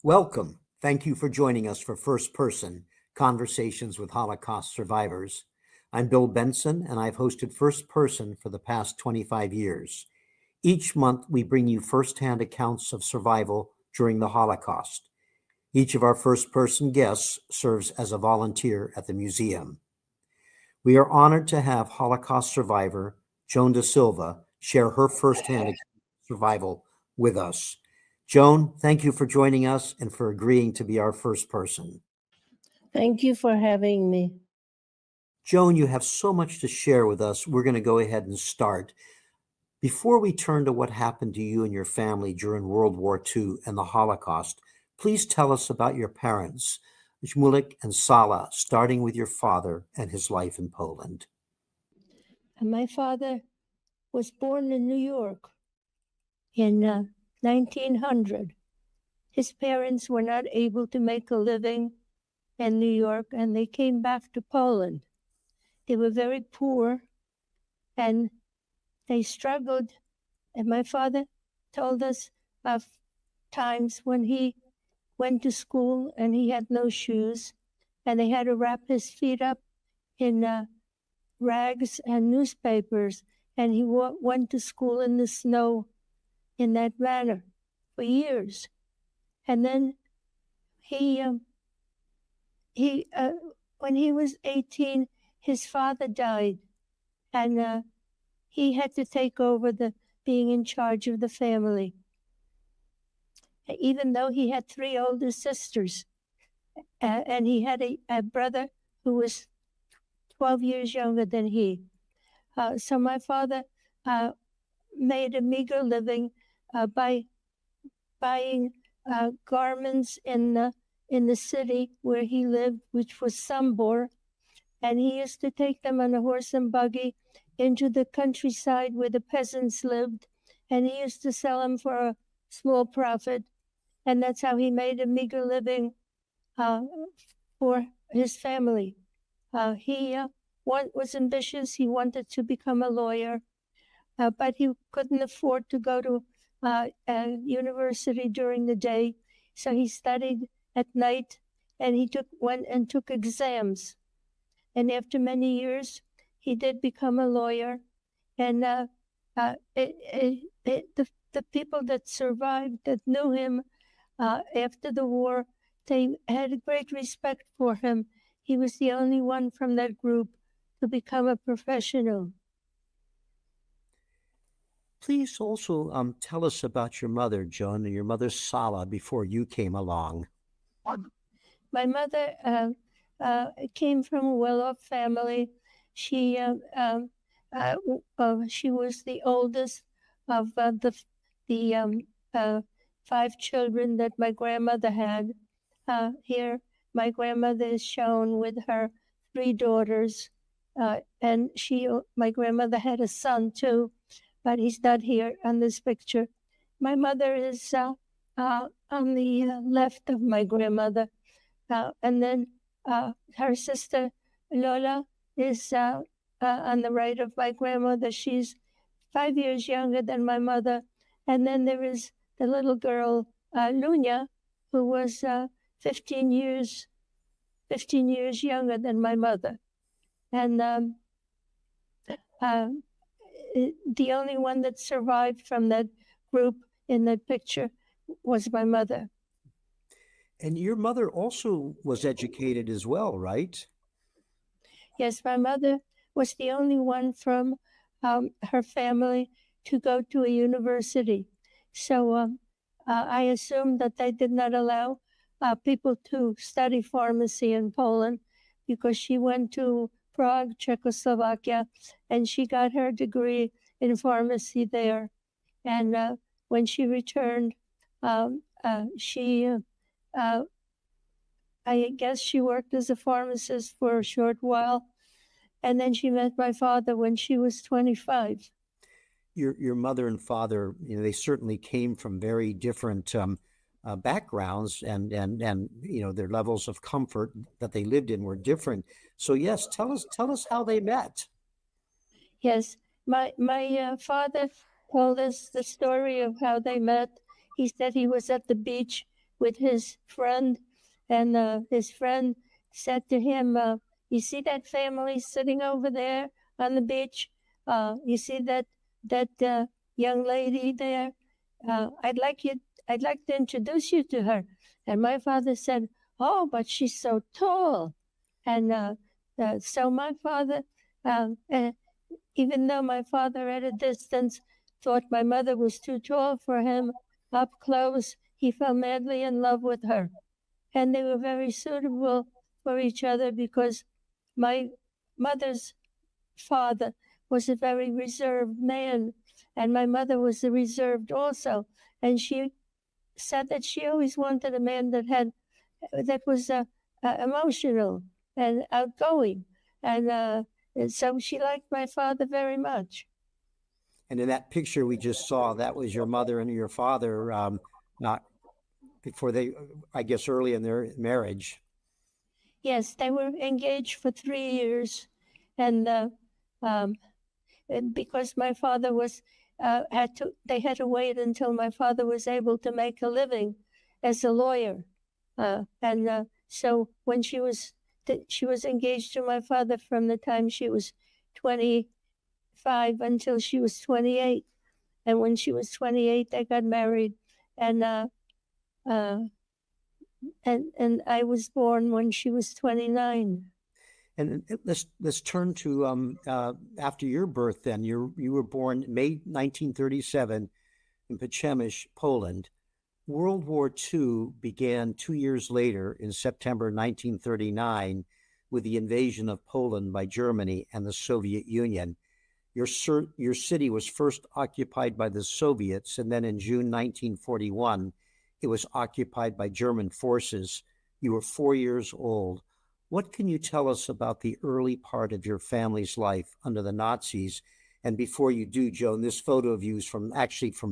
Welcome. Thank you for joining us for First Person Conversations with Holocaust Survivors. I'm Bill Benson, and I've hosted First Person for the past 25 years. Each month, we bring you firsthand accounts of survival during the Holocaust. Each of our first person guests serves as a volunteer at the museum. We are honored to have Holocaust survivor Joan Da Silva share her firsthand survival with us. Joan, thank you for joining us and for agreeing to be our first person. Thank you for having me. Joan, you have so much to share with us. We're going to go ahead and start. Before we turn to what happened to you and your family during World War II and the Holocaust, please tell us about your parents, Shmulik and Sala, starting with your father and his life in Poland. And my father was born in New York in 1900. His parents were not able to make a living in New York, and they came back to Poland. They were very poor, and they struggled. And my father told us of times when he went to school and he had no shoes, and they had to wrap his feet up in rags and newspapers, and he went to school in the snow in that manner for years. And then when he was 18, his father died, and he had to take over being in charge of the family, even though he had three older sisters, and he had a brother who was 12 years younger than he. So my father made a meager living by buying garments in the city where he lived, which was Sambor, and he used to take them on a horse and buggy into the countryside where the peasants lived, and he used to sell them for a small profit, and that's how he made a meager living for his family. He was ambitious. He wanted to become a lawyer, but he couldn't afford to go to a university during the day, so he studied at night, and he went and took exams. And after many years, he did become a lawyer. And the people that survived, that knew him after the war, they had great respect for him. He was the only one from that group to become a professional. Please also tell us about your mother, Joan, and your mother, Sala, before you came along. My mother came from a well-off family. She was the oldest of the 5 children that my grandmother had. Here, my grandmother is shown with her 3 daughters, and my grandmother had a son too, but he's not here on this picture. My mother is on the left of my grandmother, and then her sister Lola is on the right of my grandmother. She's 5 years younger than my mother, and then there is the little girl Lunya, who was 15 years younger than my mother, and the only one that survived from that group in that picture was my mother. And your mother also was educated as well, right? Yes, my mother was the only one from her family to go to a university. So I assume that they did not allow people to study pharmacy in Poland, because she went to Prague, Czechoslovakia, and she got her degree in pharmacy there. And when she returned, I guess she worked as a pharmacist for a short while, and then she met my father when she was 25. Your mother and father, they certainly came from very different backgrounds, and their levels of comfort that they lived in were different. So yes, tell us how they met. Yes, my father told us the story of how they met. He said he was at the beach with his friend, and his friend said to him, "You see that family sitting over there on the beach? You see that young lady there? I'd like to introduce you to her." And my father said, "Oh, but she's so tall." And so my father, even though my father at a distance thought my mother was too tall for him, up close, he fell madly in love with her. And they were very suitable for each other because my mother's father was a very reserved man, and my mother was reserved also. And she said that she always wanted a man that was emotional and outgoing, and so she liked my father very much. And in that picture we just saw, that was your mother and your father, not before they, I guess, early in their marriage. Yes, they were engaged for 3 years, and because my father was they had to wait until my father was able to make a living as a lawyer, and so when she was engaged to my father from the time she was 25 until she was 28, and when she was 28 they got married, and and I was born when she was 29. And let's turn to after your birth. Then you were born May 1937 in Przemyśl, Poland. World War II began 2 years later in September 1939 with the invasion of Poland by Germany and the Soviet Union. Your city was first occupied by the Soviets, and then in June 1941, it was occupied by German forces. You were 4 years old. What can you tell us about the early part of your family's life under the Nazis? And before you do, Joan, this photo of you is from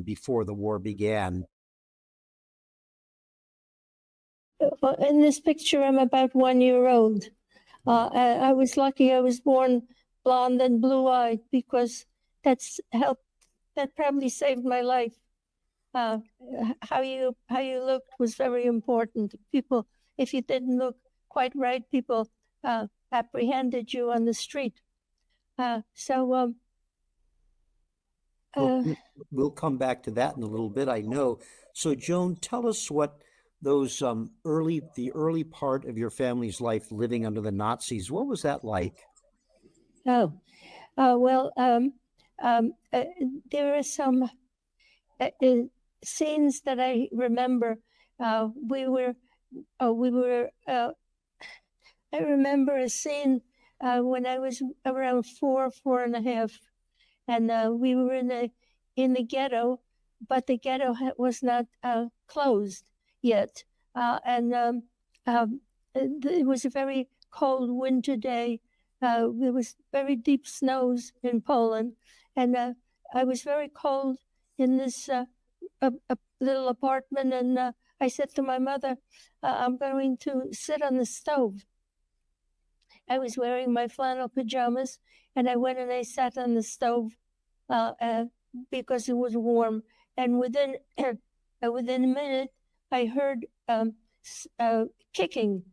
before the war began. In this picture, I'm about 1 year old. I was lucky I was born blonde and blue-eyed because that probably saved my life. How you looked was very important. People, if you didn't look quite right, people apprehended you on the street. We'll come back to that in a little bit, I know. So, Joan, tell us what those the early part of your family's life living under the Nazis. What was that like? Well, there are some scenes that I remember. I remember a scene when I was around 4.5, and we were in the ghetto, but the ghetto was not closed yet, and it was a very cold winter day. There was very deep snows in Poland, and I was very cold in this a little apartment, and I said to my mother, "I'm going to sit on the stove." I was wearing my flannel pajamas, and I went and I sat on the stove because it was warm. And within a minute, I heard kicking.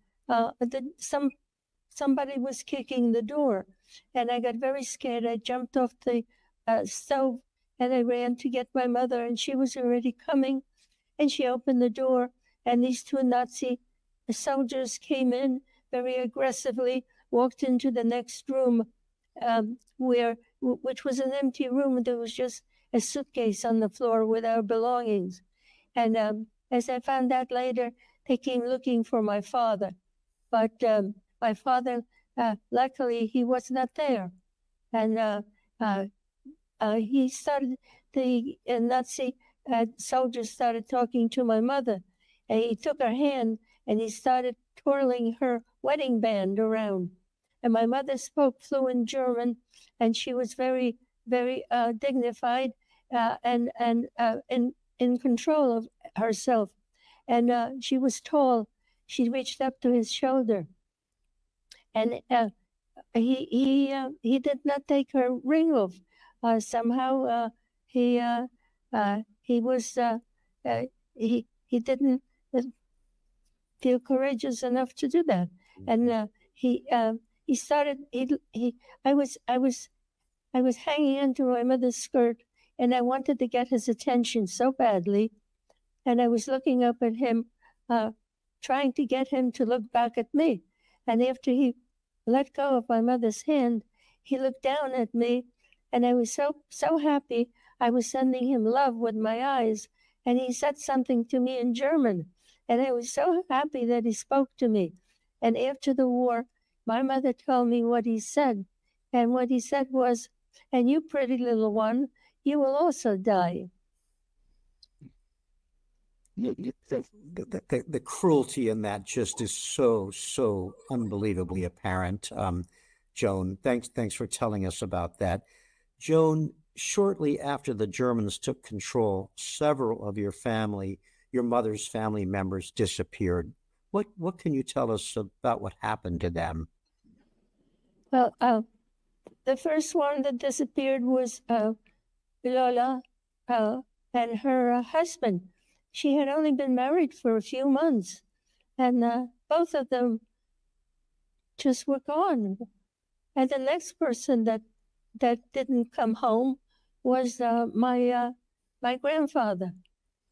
Somebody was kicking the door, and I got very scared. I jumped off the stove, and I ran to get my mother, and she was already coming. And she opened the door, and these two Nazi soldiers came in very aggressively, walked into the next room, which was an empty room. There was just a suitcase on the floor with our belongings. And as I found out later, they came looking for my father. But my father, luckily, he was not there. And he started, the Nazi soldiers started talking to my mother. And he took her hand and he started twirling her wedding band around. And my mother spoke fluent German, and she was very, very dignified and in control of herself. And she was tall. She reached up to his shoulder, and he did not take her ring off. Somehow he didn't feel courageous enough to do that. And he started. I was hanging onto my mother's skirt, and I wanted to get his attention so badly. And I was looking up at him, trying to get him to look back at me. And after he let go of my mother's hand, he looked down at me, and I was so happy. I was sending him love with my eyes, and he said something to me in German, and I was so happy that he spoke to me. And after the war, my mother told me what he said, and what he said was, "And you pretty little one, you will also die." The cruelty in that just is so unbelievably apparent. Joan, thanks for telling us about that. Joan, shortly after the Germans took control, several of your mother's family members disappeared. What can you tell us about what happened to them? Well, the first one that disappeared was Lola and her husband. She had only been married for a few months, and both of them just were gone. And the next person that didn't come home was my grandfather,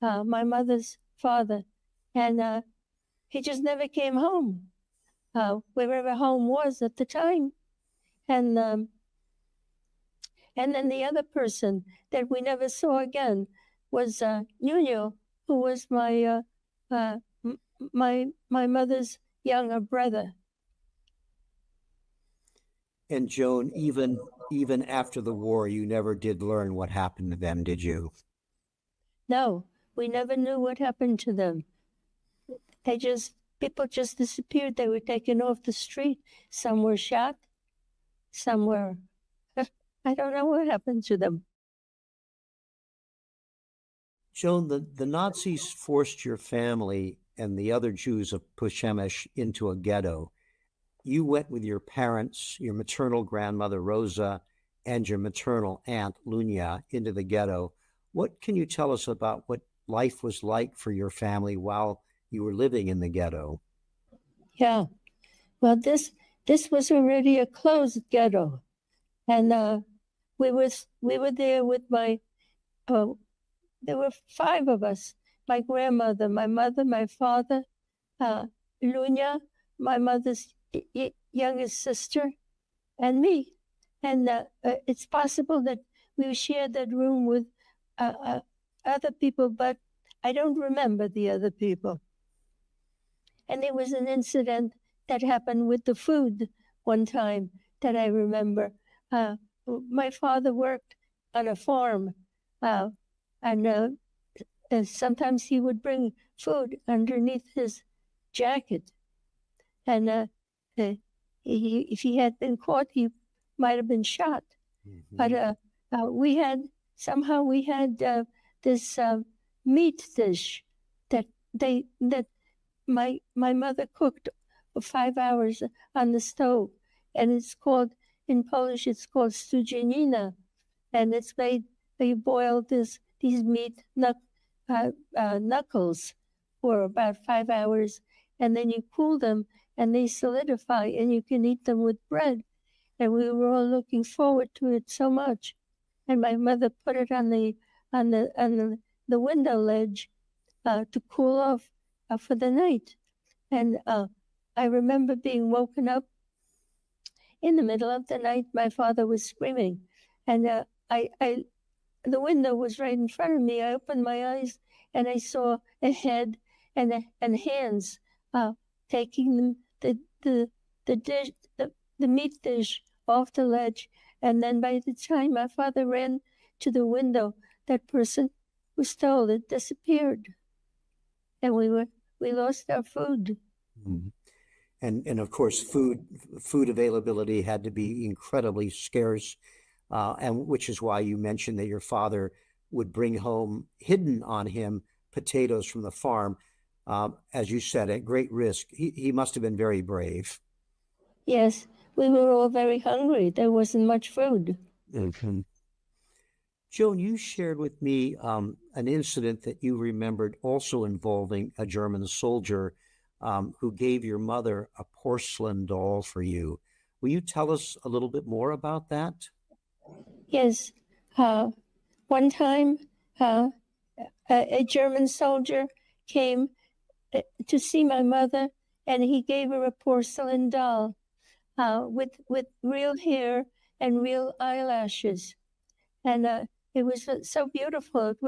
my mother's father, and he just never came home, wherever home was at the time. And then the other person that we never saw again was Nuno, who was my mother's younger brother. And Joan, even after the war, you never did learn what happened to them, did you? No, we never knew what happened to them. People just disappeared. They were taken off the street. Some were shot. Some were, I don't know what happened to them. Joan, the Nazis forced your family and the other Jews of Przemyśl into a ghetto. You went with your parents, your maternal grandmother, Rosa, and your maternal aunt, Lunia, into the ghetto. What can you tell us about what life was like for your family while you were living in the ghetto? Yeah, well, this was already a closed ghetto, and we were there with my. There were 5 of us: my grandmother, my mother, my father, Lunia, my mother's youngest sister, and me. And it's possible that we shared that room with other people, but I don't remember the other people. And there was an incident that happened with the food one time that I remember. My father worked on a farm, and sometimes he would bring food underneath his jacket. And if he had been caught, he might have been shot. Mm-hmm. But we had this meat dish that my mother cooked for 5 hours on the stove, and in Polish it's called studzienina, and it's made. You boil these meat knuckles for about 5 hours, and then you cool them, and they solidify, and you can eat them with bread. And we were all looking forward to it so much. And my mother put it on the window ledge to cool off for the night. And I remember being woken up in the middle of the night. My father was screaming, and the window was right in front of me. I opened my eyes, and I saw a head and hands taking the meat dish off the ledge. And then by the time my father ran to the window, that person was told it disappeared, and we lost our food. Mm-hmm. And of course, food availability had to be incredibly scarce. And which is why you mentioned that your father would bring home, hidden on him, potatoes from the farm, as you said, at great risk. He must have been very brave. Yes, we were all very hungry. There wasn't much food. Mm-hmm. Joan, you shared with me an incident that you remembered also involving a German soldier who gave your mother a porcelain doll for you. Will you tell us a little bit more about that? Yes. One time, a German soldier came to see my mother, and he gave her a porcelain doll with real hair and real eyelashes, and it was so beautiful. It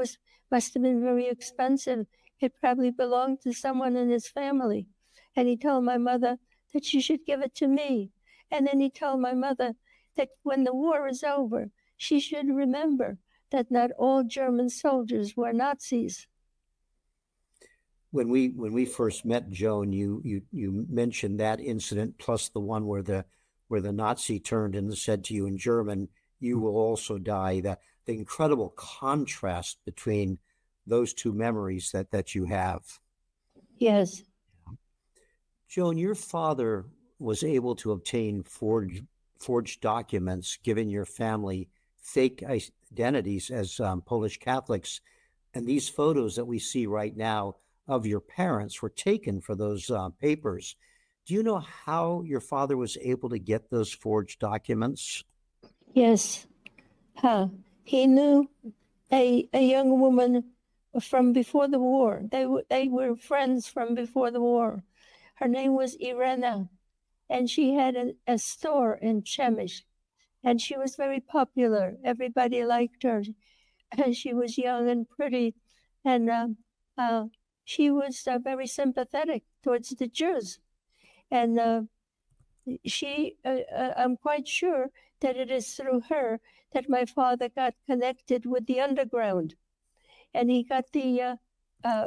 must have been very expensive. It probably belonged to someone in his family, and he told my mother that she should give it to me. And then he told my mother that when the war is over, she should remember that not all German soldiers were Nazis. When we first met, Joan, you mentioned that incident plus the one where the Nazi turned and said to you in German, "You will also die." The incredible contrast between those two memories that you have. Yes. Joan, your father was able to obtain forged documents, giving your family fake identities as Polish Catholics. And these photos that we see right now of your parents were taken for those papers. Do you know how your father was able to get those forged documents? Yes. He knew a young woman from before the war. They were friends from before the war. Her name was Irena, and she had a store in Przemyśl, and she was very popular. Everybody liked her. And she was young and pretty, and she was very sympathetic towards the Jews. And I'm quite sure that it is through her that my father got connected with the underground. And he got the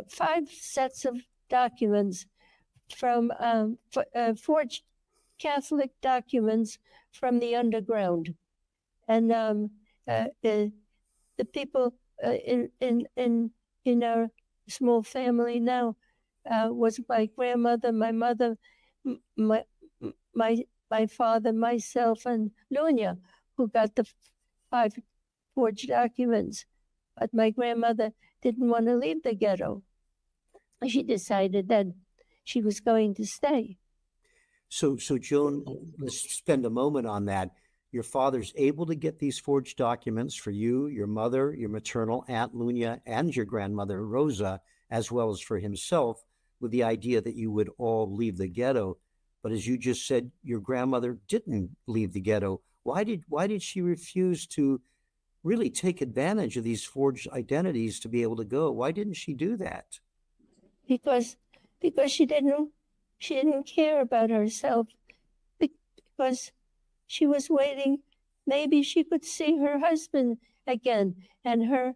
5 sets of documents from forged Catholic documents from the underground. And the people in our small family now was my grandmother, my mother, my father, myself, and Lunia, who got the 5 forged documents. But my grandmother didn't want to leave the ghetto. She decided that she was going to stay. So Joan, let's spend a moment on that. Your father's able to get these forged documents for you, your mother, your maternal aunt Lunia, and your grandmother Rosa, as well as for himself, with the idea that you would all leave the ghetto. But as you just said, your grandmother didn't leave the ghetto. Why did she refuse to really take advantage of these forged identities to be able to go? Why didn't she do that? Because she didn't care about herself, because she was waiting. Maybe she could see her husband again and her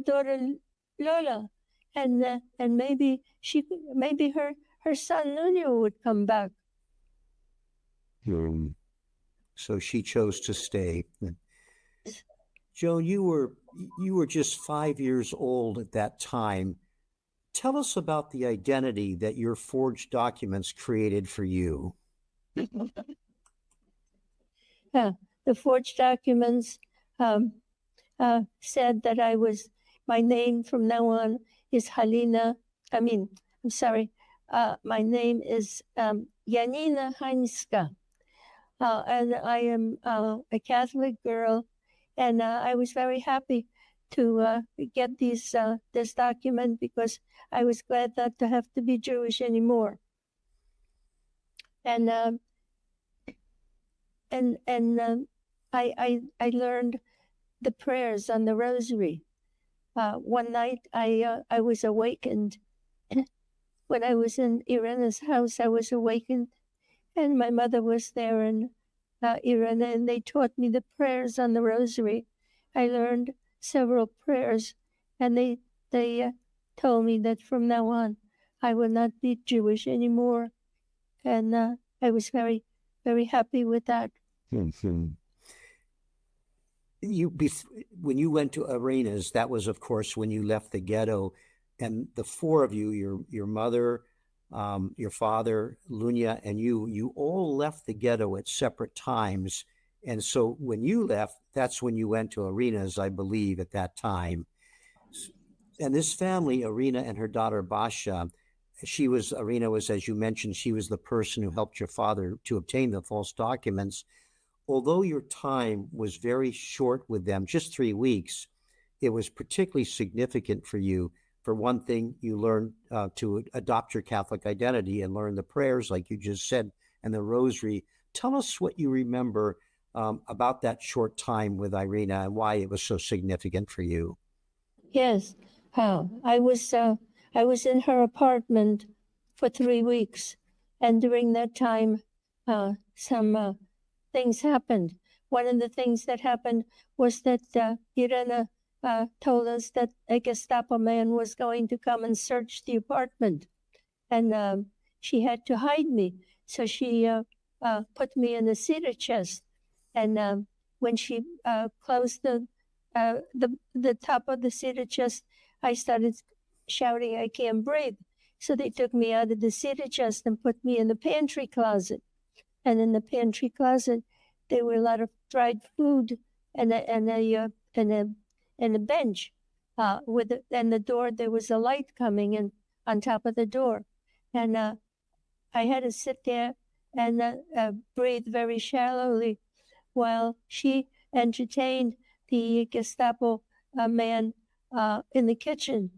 daughter Lola, and maybe her son Nuno would come back. So she chose to stay. Joan, you were just 5 years old at that time. Tell us about the identity that your forged documents created for you. The forged documents said that my name from now on is Halina. I'm sorry. My name is Janina Hańska, and I am a Catholic girl, and I was very happy to get this document because I was glad not to have to be Jewish anymore. And I learned the prayers on the rosary. One night I was awakened. When I was in Irena's house, I was awakened, and my mother was there, and Irena, and they taught me the prayers on the rosary. I learned several prayers, and they told me that from now on I will not be Jewish anymore, and I was very, very happy with that. When you went to Arenas, that was, of course, when you left the ghetto, and the 4 of you, your mother, your father, Lunia, and you all left the ghetto at separate times. And so when you left, that's when you went to Arenas, I believe, at that time. And this family, Arena and her daughter Basha, Irina was, as you mentioned, she was the person who helped your father to obtain the false documents. Although your time was very short with them, just 3 weeks, it was particularly significant for you. For one thing, you learned to adopt your Catholic identity and learn the prayers, like you just said, and the rosary. Tell us what you remember about that short time with Irina and why it was so significant for you. Yes, I was in her apartment for 3 weeks, and during that time, some things happened. One of the things that happened was that Irena told us that a Gestapo man was going to come and search the apartment, and she had to hide me. So she put me in a cedar chest, and when she closed the top of the cedar chest, I started shouting, "I can't breathe." So they took me out of the cedar chest and put me in the pantry closet. And in the pantry closet, there were a lot of dried food and a bench. And the door, there was a light coming in on top of the door, and I had to sit there and breathe very shallowly while she entertained the Gestapo man in the kitchen.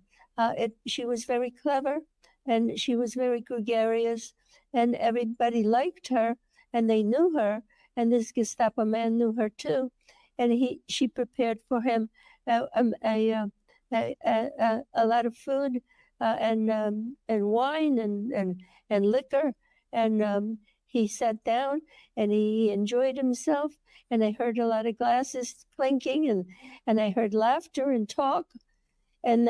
She was very clever, and she was very gregarious, and everybody liked her, and they knew her, and this Gestapo man knew her too, and she prepared for him a lot of food and wine and liquor, and he sat down and he enjoyed himself, and I heard a lot of glasses clinking, and I heard laughter and talk, and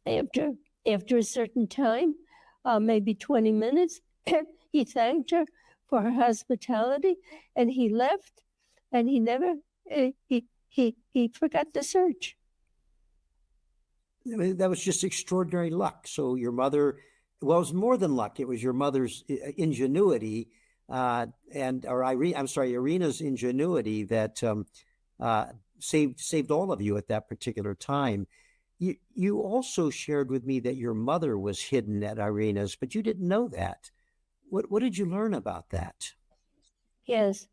after a certain time, maybe 20 minutes, he thanked her for her hospitality, and he left, and he never he forgot the search. I mean, that was just extraordinary luck. So your mother, well, it was more than luck. It was your mother's ingenuity, Irina's ingenuity that saved all of you at that particular time. You also shared with me that your mother was hidden at Irina's, but you didn't know that. What did you learn about that? Yes,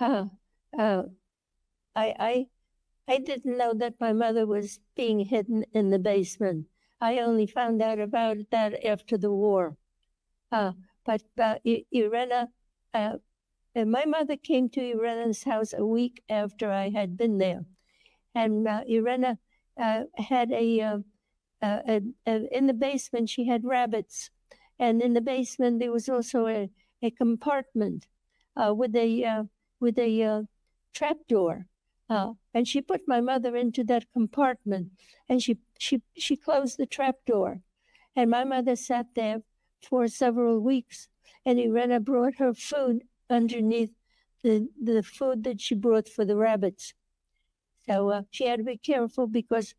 I didn't know that my mother was being hidden in the basement. I only found out about that after the war. But Irena, my mother came to Irena's house a week after I had been there, and Irena had in the basement she had rabbits, and in the basement there was also a compartment with a trap door. And she put my mother into that compartment, and she closed the trap door, and my mother sat there for several weeks, and Irena brought her food underneath the food that she brought for the rabbits. So she had to be careful because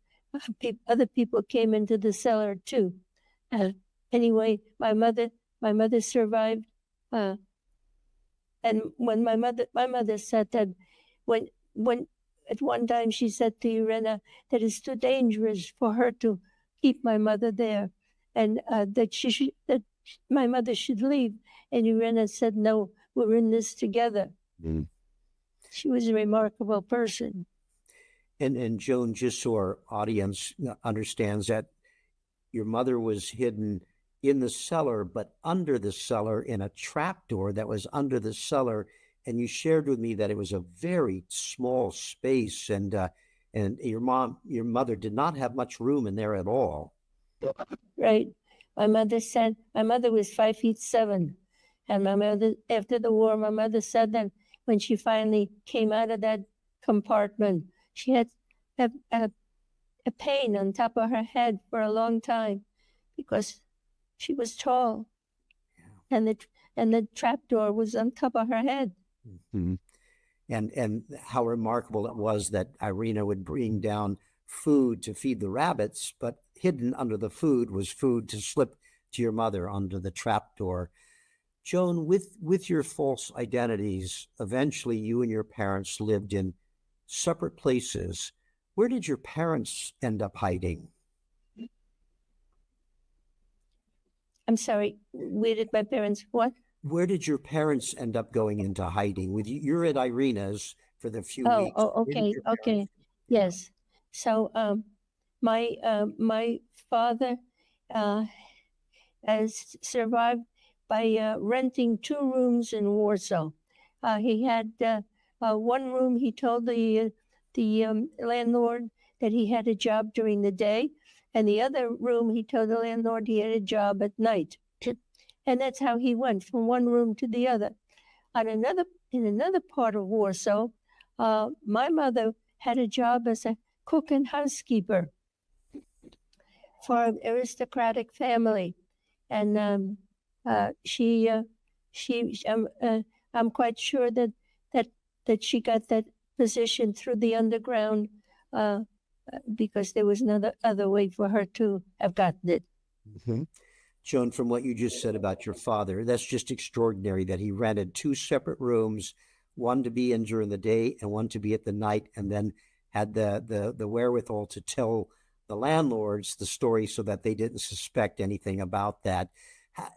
other people came into the cellar too. Anyway, my mother survived, and when my mother said that when at one time she said to Irena that it's too dangerous for her to keep my mother there, and that my mother should leave. And Irena said, "No, we're in this together." Mm. She was a remarkable person. And Joan, just so our audience understands that your mother was hidden in the cellar, but under the cellar in a trapdoor that was under the cellar. And you shared with me that it was a very small space, and your mother did not have much room in there at all. Right. My mother was 5'7", and my mother, after the war, my mother said that when she finally came out of that compartment, she had a pain on top of her head for a long time because she was tall, yeah. and the trapdoor was on top of her head. Mm-hmm. And how remarkable it was that Irena would bring down food to feed the rabbits, but hidden under the food was food to slip to your mother under the trapdoor. Joan, with your false identities, eventually you and your parents lived in separate places. Where did your parents end up hiding? I'm sorry, where did my parents, what? Where did your parents end up going into hiding? With you, you're at Irina's for the few weeks. Where did Okay, your parents? okay. Yeah. Yes. So my father uh, has survived by renting 2 rooms in Warsaw. He had one room. He told the landlord that he had a job during the day, and the other room he told the landlord he had a job at night. And that's how he went from one room to the other. In another part of Warsaw, my mother had a job as a cook and housekeeper for an aristocratic family, and she I'm quite sure that she got that position through the underground uh, because there was no other way for her to have gotten it. Mhm. Joan, from what you just said about your father, that's just extraordinary that he rented 2 separate rooms, one to be in during the day and one to be at the night, and then had the wherewithal to tell the landlords the story so that they didn't suspect anything about that.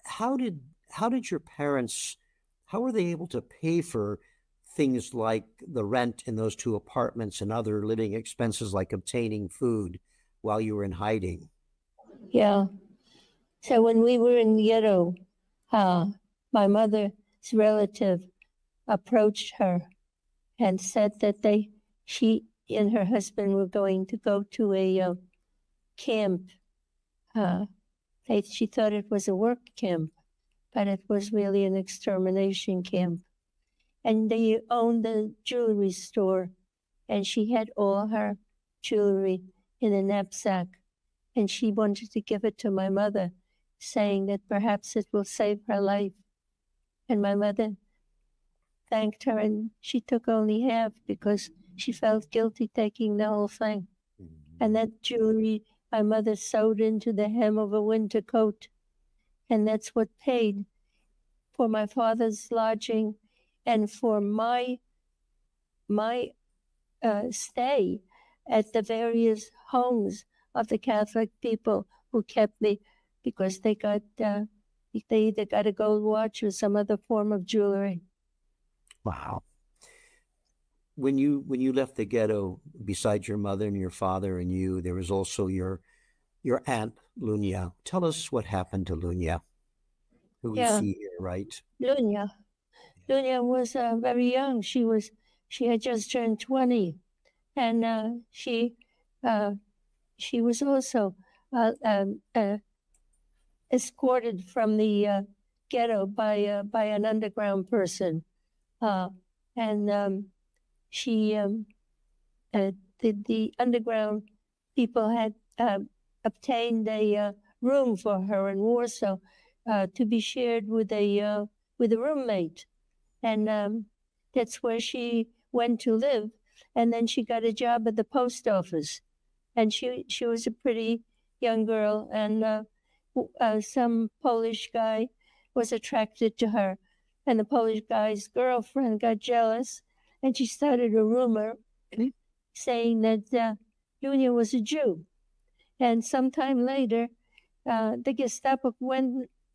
How did how did your parents how were they able to pay for things like the rent in those 2 apartments and other living expenses like obtaining food while you were in hiding? Yeah. So when we were in the Ghetto, uh, my mother's relative approached her and said that she and her husband were going to go to a camp. Uh, she thought it was a work camp, but it was really an extermination camp. And they owned a jewelry store, and she had all her jewelry in a knapsack, and she wanted to give it to my mother, saying that perhaps it will save her life. And my mother thanked her, and she took only half because she felt guilty taking the whole thing. And that jewelry my mother sewed into the hem of a winter coat, and that's what paid for my father's lodging and for my stay at the various homes of the Catholic people who kept me because they either got a gold watch or some other form of jewelry. Wow. When you left the ghetto, besides your mother and your father and you, there was also your aunt Lunia. Tell us what happened to Lunia, who we Yeah, see here, right? Lunia. Lunia was very young. She had just turned 20, and uh, she was also uh, um, uh, escorted from the ghetto by an underground person, uh, and she the underground people had obtained a room for her in Warsaw to be shared with a roommate, and that's where she went to live. And then she got a job at the post office, and she was a pretty young girl, and some Polish guy was attracted to her, and the Polish guy's girlfriend got jealous, and she started a rumor saying that Lunia was a Jew. And sometime later, the Gestapo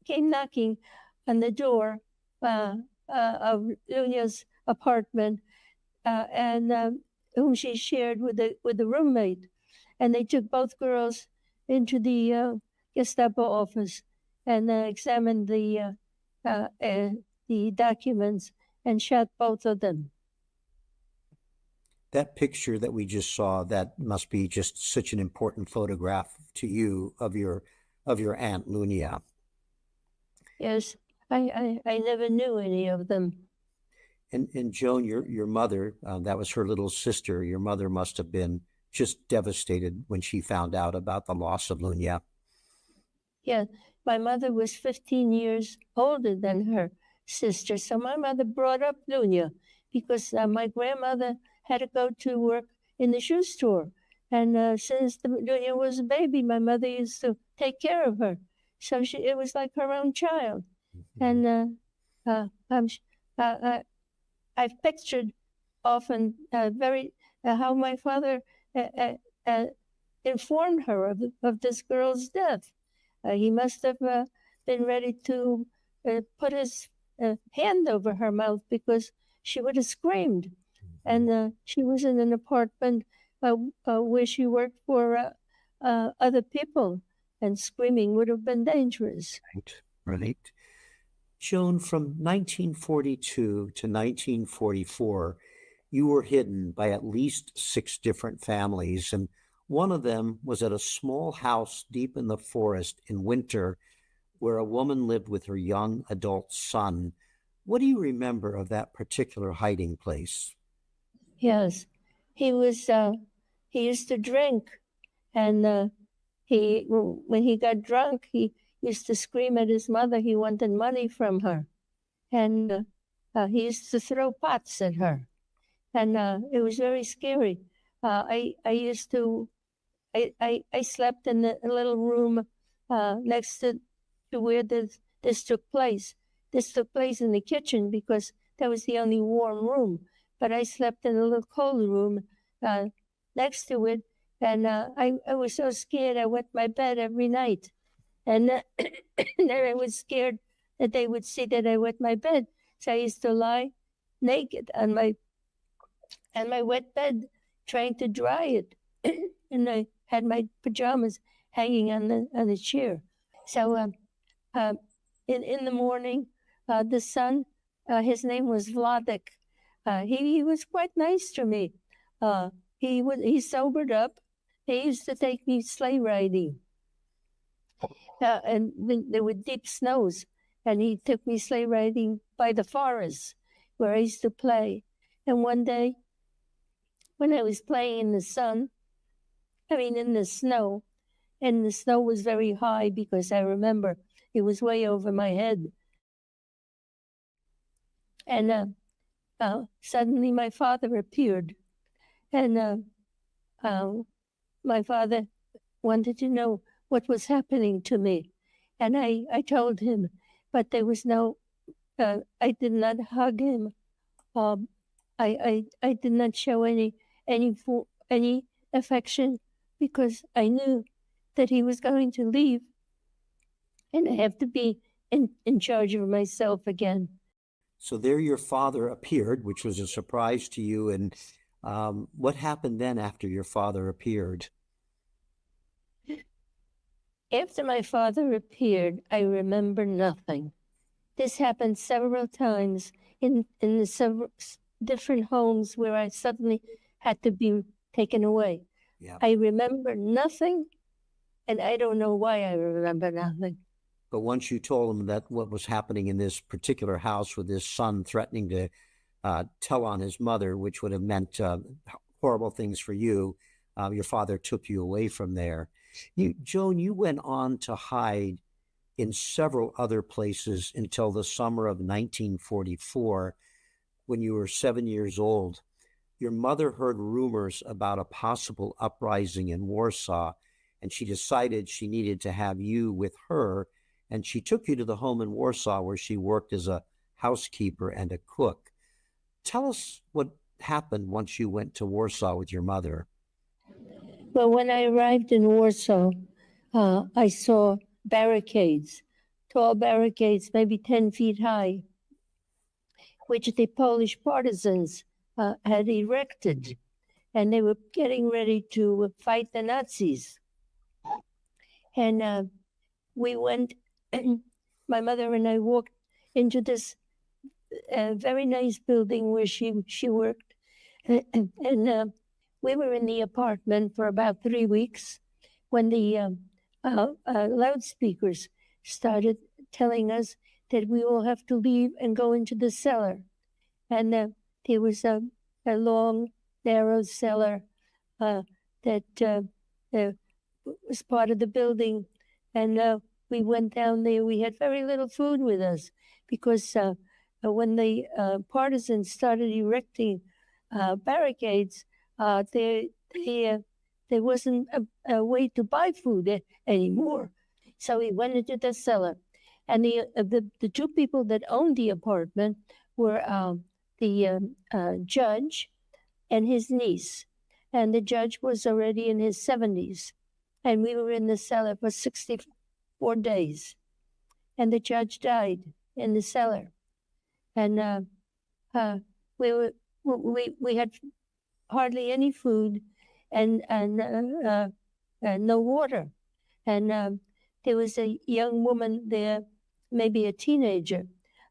came knocking on the door of Lunia's apartment, and whom she shared with the roommate, and they took both girls into the Gestapo office and examined the documents and shot both of them. That picture that we just saw, that must be just such an important photograph to you of your aunt Lunia. Yes, I never knew any of them. And Joan, your mother, that was her little sister. Your mother must have been just devastated when she found out about the loss of Lunia. Yeah, my mother was 15 years older than her sister. So my mother brought up Lunia because my grandmother had to go to work in the shoe store. And since Lunia was a baby, my mother used to take care of her. So it was like her own child. And I'm, I've pictured often very how my father informed her of this girl's death. He must have been ready to put his hand over her mouth because she would have screamed. And she was in an apartment where she worked for other people, and screaming would have been dangerous. Right. Joan, from 1942 to 1944, you were hidden by at least 6 different families, and one of them was at a small house deep in the forest in winter where a woman lived with her young adult son. What do you remember of that particular hiding place? Yes, he was. He used to drink, and when he got drunk, he used to scream at his mother. He wanted money from her, and he used to throw pots at her, and it was very scary. I used to. I slept in a little room next to where this took place. This took place in the kitchen because that was the only warm room. But I slept in a little cold room next to it, and I was so scared I wet my bed every night. And then I was scared that they would see that I wet my bed. So I used to lie naked on my wet bed trying to dry it. And I had my pajamas hanging on the chair. So in the morning, the son, his name was Vladek. He was quite nice to me. He sobered up. He used to take me sleigh riding. And there were deep snows, and he took me sleigh riding by the forest where I used to play. And one day, when I was playing in the in the snow, and the snow was very high because I remember it was way over my head. And suddenly my father appeared, and my father wanted to know what was happening to me. And I told him, but there was I did not hug him. I did not show any affection because I knew that he was going to leave, and I have to be in charge of myself again. So there your father appeared, which was a surprise to you. And what happened then after your father appeared? After my father appeared, I remember nothing. This happened several times in the several different homes where I suddenly had to be taken away. Yeah. I remember nothing, and I don't know why I remember nothing. But once you told him that what was happening in this particular house with his son threatening to tell on his mother, which would have meant horrible things for you, your father took you away from there. Joan, you went on to hide in several other places until the summer of 1944, when you were 7 years old. Your mother heard rumors about a possible uprising in Warsaw, and she decided she needed to have you with her, and she took you to the home in Warsaw where she worked as a housekeeper and a cook. Tell us what happened once you went to Warsaw with your mother. Well, when I arrived in Warsaw, I saw barricades, tall barricades, maybe 10 feet high, which the Polish partisans had erected, and they were getting ready to fight the Nazis. And we went, my mother and I walked into this very nice building where she worked, and we were in the apartment for about 3 weeks when the loudspeakers started telling us that we all have to leave and go into the cellar. And there was a long, narrow cellar that was part of the building. And we went down there. We had very little food with us because when the partisans started erecting barricades, there wasn't a way to buy food anymore. So we went into the cellar. And the two people that owned the apartment were the judge and his niece. And the judge was already in his 70s. And we were in the cellar for 64 days. and the judge died in the cellar. And we had hardly any food and no water. And there was a young woman there, maybe a teenager,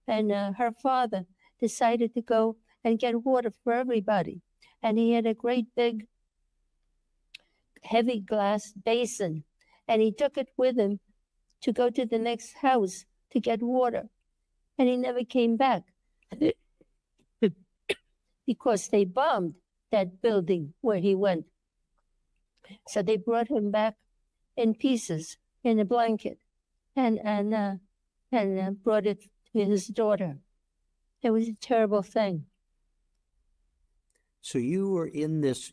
and her father decided to go and get water for everybody. And he had a great big heavy glass basin, and he took it with him to go to the next house to get water. And he never came back because they bombed that building where he went. So they brought him back in pieces in a blanket and brought it to his daughter. It was a terrible thing. So you were in this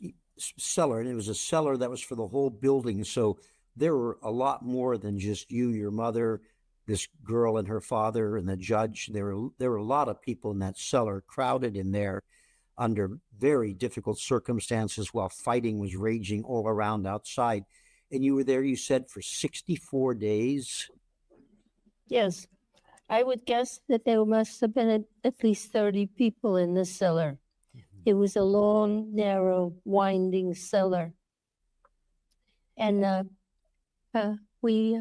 cellar, and it was a cellar that was for the whole building. So there were a lot more than just you, your mother, this girl and her father, and the judge. There were a lot of people in that cellar, crowded in there under very difficult circumstances while fighting was raging all around outside. And you were there, you said, for 64 days? Yes. I would guess that there must have been at least 30 people in the cellar. It was a long, narrow, winding cellar. And we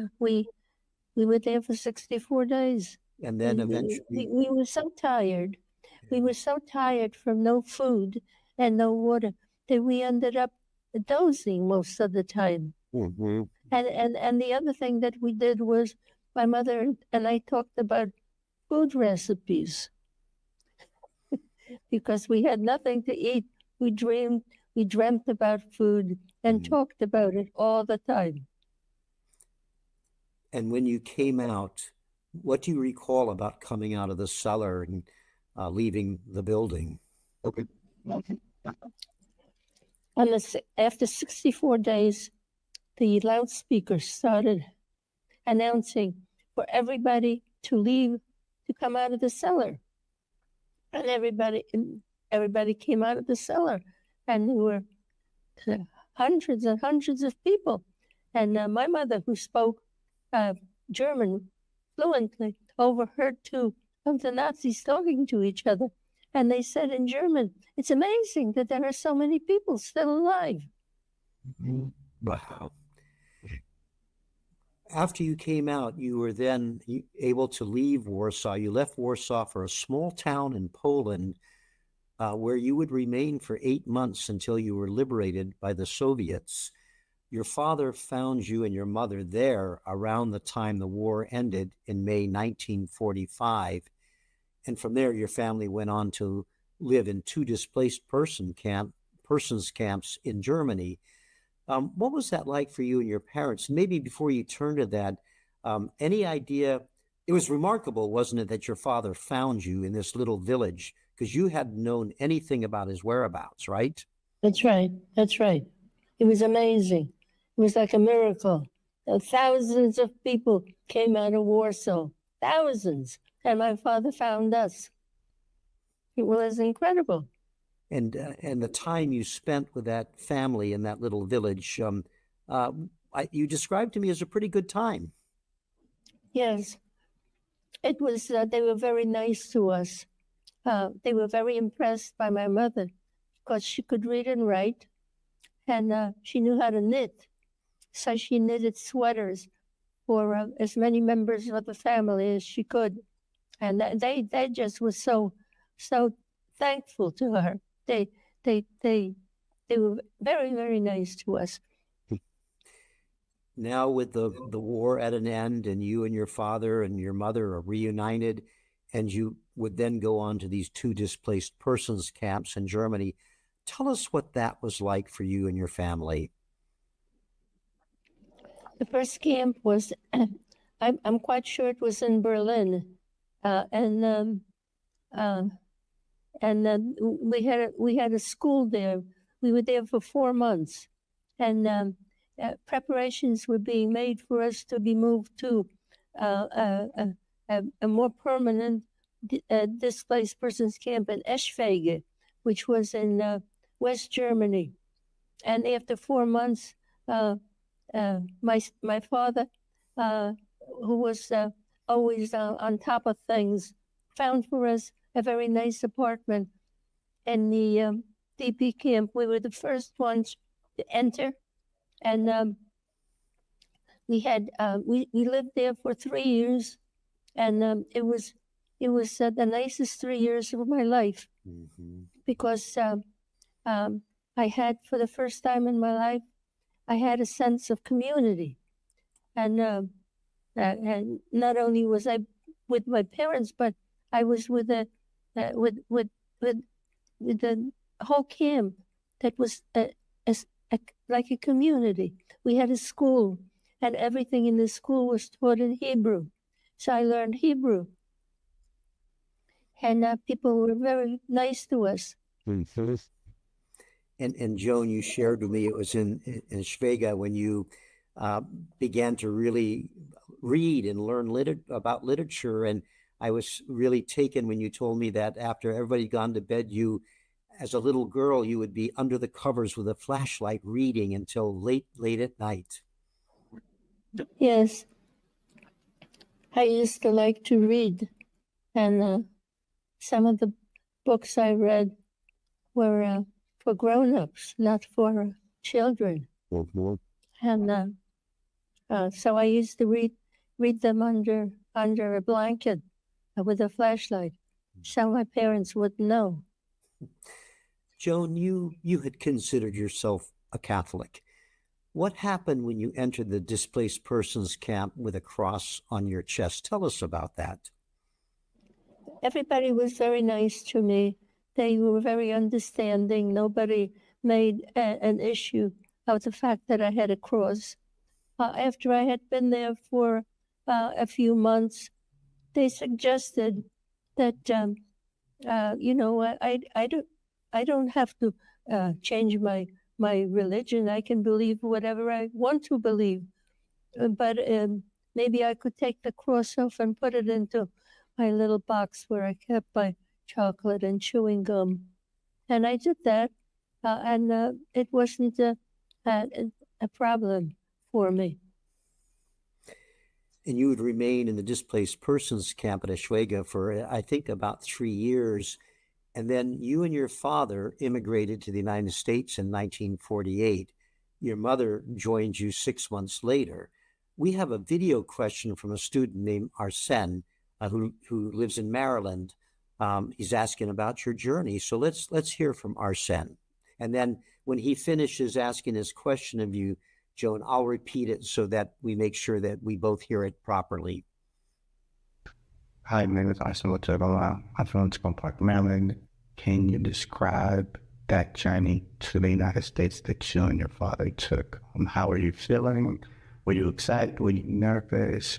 were there for 64 days. And then eventually... We were so tired. We were so tired from no food and no water that we ended up dozing most of the time. Mm-hmm. And the other thing that we did was my mother and I talked about food recipes because we had nothing to eat. We dreamt about food and talked about it all the time. And when you came out, what do you recall about coming out of the cellar and leaving the building? Okay. After 64 days, the loudspeaker started announcing for everybody to leave, to come out of the cellar. And everybody came out of the cellar, and there were hundreds and hundreds of people. And my mother, who spoke German fluently, overheard two of the Nazis talking to each other. And they said in German, "It's amazing that there are so many people still alive." Wow. After you came out, you were then able to leave Warsaw. You left Warsaw for a small town in Poland where you would remain for 8 months until you were liberated by the Soviets. Your father found you and your mother there around the time the war ended in May 1945. And from there, your family went on to live in 2 displaced persons camps in Germany. What was that like for you and your parents? Maybe before you turn to that, any idea? It was remarkable, wasn't it, that your father found you in this little village, because you hadn't known anything about his whereabouts, right? That's right. That's right. It was amazing. It was like a miracle. Thousands of people came out of Warsaw, thousands, and my father found us. It was incredible. And the time you spent with that family in that little village, you described to me as a pretty good time. Yes, it was. They were very nice to us. They were very impressed by my mother because she could read and write, and she knew how to knit. So she knitted sweaters for as many members of the family as she could, and they just were so thankful to her. They were very, very nice to us. Now with the war at an end, and you and your father and your mother are reunited, and you would then go on to these 2 displaced persons camps in Germany. Tell us what that was like for you and your family. The first camp was, I'm quite sure it was in Berlin, and we had a school there. We were there for 4 months, and preparations were being made for us to be moved to a more permanent displaced persons camp in Eschwege, which was in West Germany. And after 4 months, my father, who was always on top of things, found for us a very nice apartment in the DP camp. We were the first ones to enter, and we lived there for 3 years, and it was the nicest 3 years of my life because I had, for the first time in my life, I had a sense of community, and not only was I with my parents, but I was with the whole camp that was like a community. We had a school, and everything in the school was taught in Hebrew. So I learned Hebrew. And people were very nice to us. And Joan, you shared with me it was in Schwega when you began to really read and learn about literature. And I was really taken when you told me that after everybody had gone to bed, you, as a little girl, you would be under the covers with a flashlight reading until late at night. Yes. I used to like to read, and some of the books I read were for grown-ups, not for children. And so I used to read them under a blanket with a flashlight, so my parents wouldn't know. Joan, you had considered yourself a Catholic. What happened when you entered the displaced persons camp with a cross on your chest? Tell us about that. Everybody was very nice to me. They were very understanding. Nobody made an issue of the fact that I had a cross. After I had been there for a few months, they suggested that I don't have to change my religion. I can believe whatever I want to believe, but maybe I could take the cross off and put it into my little box where I kept my chocolate and chewing gum, and I did that, and it wasn't a problem for me. And you would remain in the displaced persons camp at Ashwega for, I think, about 3 years. And then you and your father immigrated to the United States in 1948. Your mother joined you 6 months later. We have a video question from a student named Arsene, who lives in Maryland. He's asking about your journey. So let's hear from Arsene. And then when he finishes asking his question of you, Joan, I'll repeat it so that we make sure that we both hear it properly. Hi, my name is Arsenal. I'm from Park, Maryland. Can you describe that journey to the United States that you and your father took? How were you feeling? Were you excited? Were you nervous?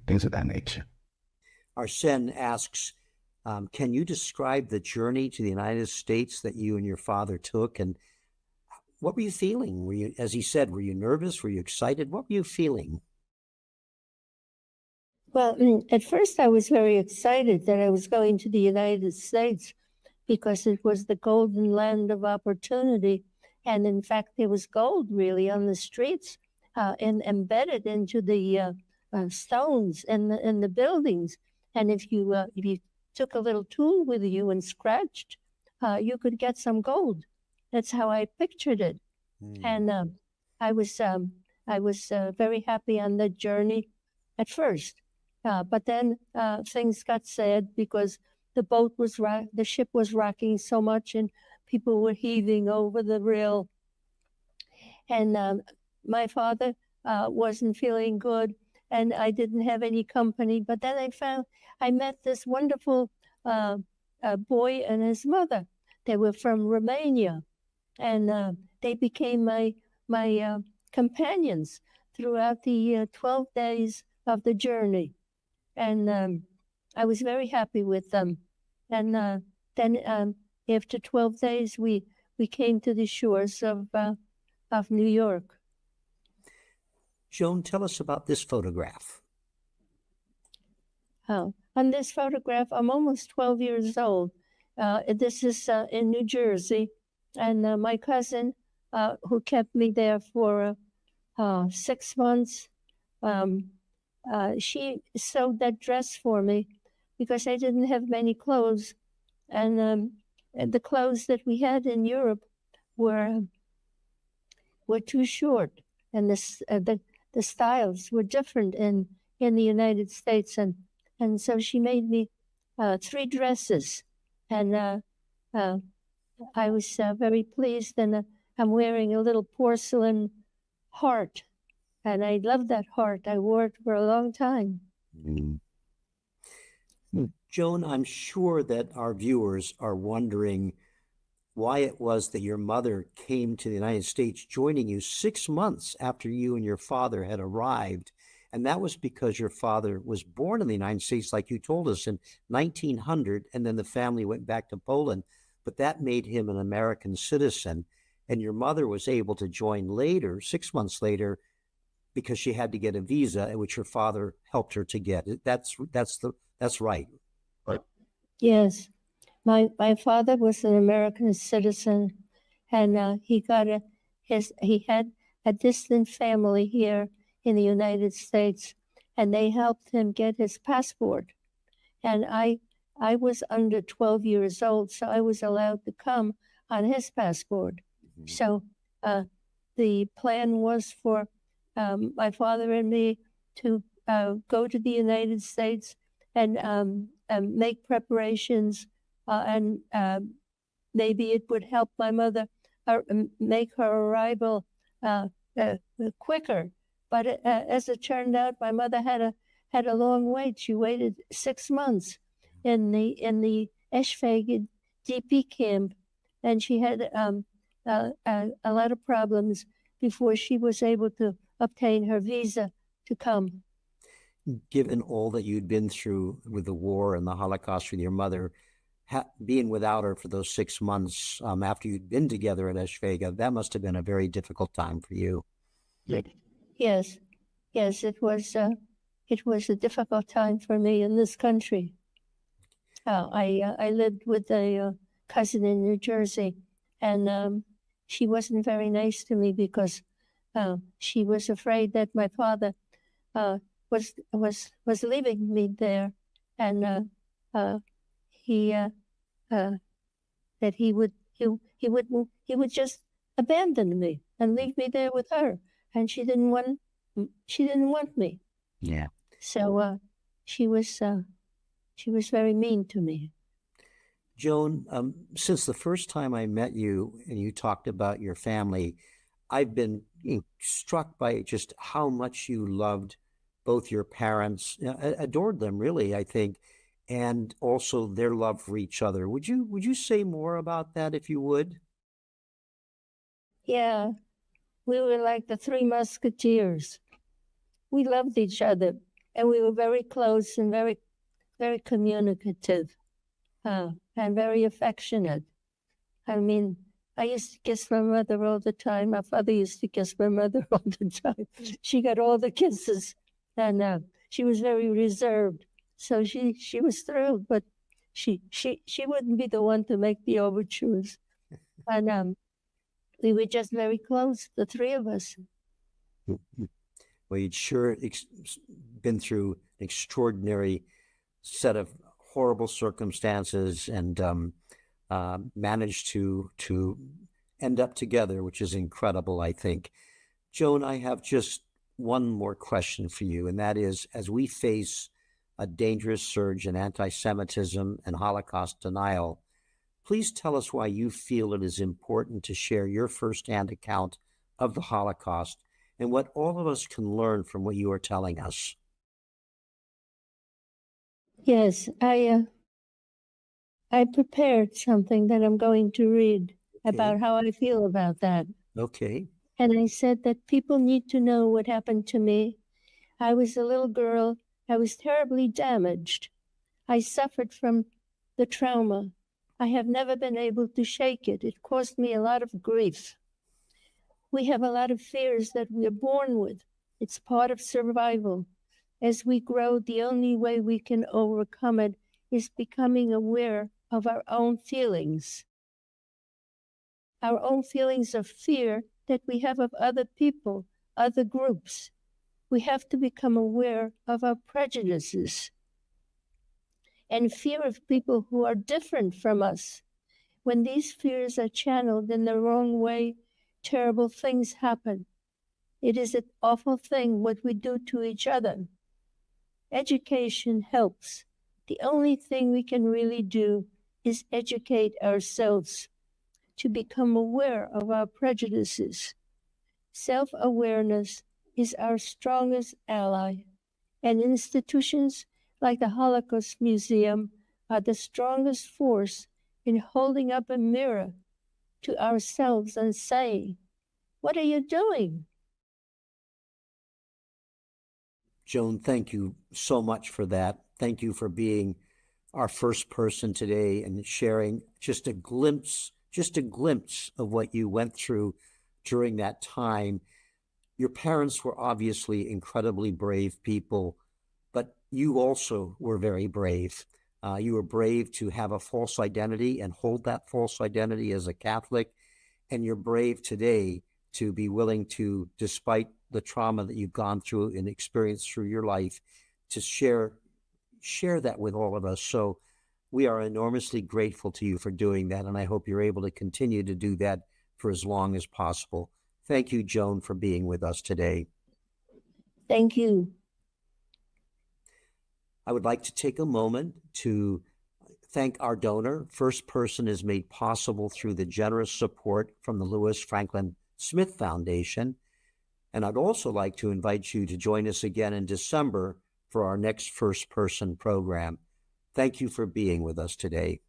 Things of that nature. Arsene asks, can you describe the journey to the United States that you and your father took? And what were you feeling? Were you, as he said, were you nervous? Were you excited? What were you feeling? Well, at first I was very excited that I was going to the United States because it was the golden land of opportunity. And in fact, there was gold really on the streets and embedded into the stones and the buildings. And if you took a little tool with you and scratched, you could get some gold. That's how I pictured it. And I was very happy on that journey at first. But then things got sad because the ship was rocking so much and people were heaving over the rail. And my father wasn't feeling good and I didn't have any company. But then I met this wonderful boy and his mother. They were from Romania, and they became my companions throughout the 12 days of the journey. And I was very happy with them. And then after 12 days, we came to the shores of New York. Joan, tell us about this photograph. On this photograph, I'm almost 12 years old. This is in New Jersey. And my cousin, who kept me there for 6 months, she sewed that dress for me because I didn't have many clothes, and the clothes that we had in Europe were too short, and the styles were different in the United States, and so she made me 3 dresses, and I was very pleased, and I'm wearing a little porcelain heart, and I love that heart. I wore it for a long time. Mm. Joan, I'm sure that our viewers are wondering why it was that your mother came to the United States, joining you 6 months after you and your father had arrived. And that was because your father was born in the United States, like you told us, in 1900, and then the family went back to Poland. But that made him an American citizen. And your mother was able to join later, 6 months later, because she had to get a visa, which her father helped her to get. That's right. Right. Yes, my father was an American citizen, and he had a distant family here in the United States, and they helped him get his passport. And I was under 12 years old, so I was allowed to come on his passport. Mhm. So the plan was for my father and me to go to the United States and make preparations, and maybe it would help my mother make her arrival quicker. But as it turned out, my mother had a long wait. She waited 6 months in the Eschwege DP camp, and she had a lot of problems before she was able to obtain her visa to come. Given all that you'd been through with the war and the Holocaust with your mother, being without her for those 6 months after you'd been together at Eschwege, that must have been a very difficult time for you. Yes, it was a difficult time for me in this country. I lived with a cousin in New Jersey, and she wasn't very nice to me because she was afraid that my father was leaving me there, and he that he would just abandon me and leave me there with her, and she didn't want me. Yeah. So she was very mean to me. Joan, since the first time I met you and you talked about your family, I've been struck by just how much you loved both your parents, adored them really, I think, and also their love for each other. Would you say more about that if you would? Yeah, we were like the 3 Musketeers. We loved each other, and we were very close and very, very communicative, and very affectionate. I mean, I used to kiss my mother all the time. My father used to kiss my mother all the time. She got all the kisses, and she was very reserved. So she was thrilled, but she wouldn't be the one to make the overtures. And we were just very close, the 3 of us. Well, you'd sure been through an extraordinary set of horrible circumstances and managed to end up together, which is incredible, I think. Joan, I have just one more question for you, and that is, as we face a dangerous surge in anti-Semitism and Holocaust denial, please tell us why you feel it is important to share your firsthand account of the Holocaust and what all of us can learn from what you are telling us. Yes, I prepared something that I'm going to read about how I feel about that. Okay. And I said that people need to know what happened to me. I was a little girl. I was terribly damaged. I suffered from the trauma. I have never been able to shake it. It caused me a lot of grief. We have a lot of fears that we're born with. It's part of survival. As we grow, the only way we can overcome it is becoming aware of our own feelings of fear that we have of other people, other groups. we have to become aware of our prejudices and fear of people who are different from us. When these fears are channeled in the wrong way, terrible things happen. It is an awful thing what we do to each other. Education helps. The only thing we can really do is educate ourselves to become aware of our prejudices. Self-awareness is our strongest ally, and institutions like the Holocaust Museum are the strongest force in holding up a mirror to ourselves and saying, "What are you doing?" Joan, thank you so much for that. Thank you for being our first person today and sharing just a glimpse of what you went through during that time. Your parents were obviously incredibly brave people, but you also were very brave. You were brave to have a false identity and hold that false identity as a Catholic, and you're brave today to be willing to, despite the trauma that you've gone through and experienced through your life, to share that with all of us. So we are enormously grateful to you for doing that, and I hope you're able to continue to do that for as long as possible. Thank you, Joan, for being with us today. Thank you. I would like to take a moment to thank our donor. First Person is made possible through the generous support from the Lewis Franklin Smith Foundation. And I'd also like to invite you to join us again in December for our next First Person program. Thank you for being with us today.